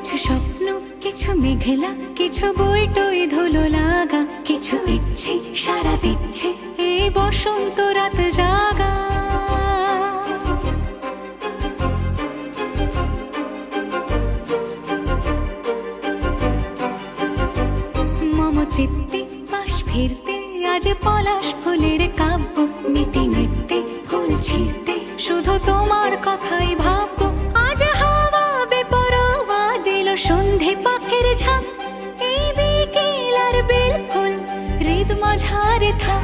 কিছু স্বপ্ন, কিছু মেঘলা, কিছু বই টই ধুলো লাগা, কিছু ইচ্ছে সারা দিচ্ছে এই বসন্ত রাত জাগা। মম চিত্তে পাশ ফিরতে আজ পলাশ ফুলের কাব্য, মেতে নৃত্যে ফুল ছিঁড়তে শুধু তোমার কথাই ভাববো। আজ হাওয়া বেপরোয়া দিল সন্ধে পাখির ঝাঁক, এই বিকেল আর বেল ফুল হৃদ মাঝারে থাক।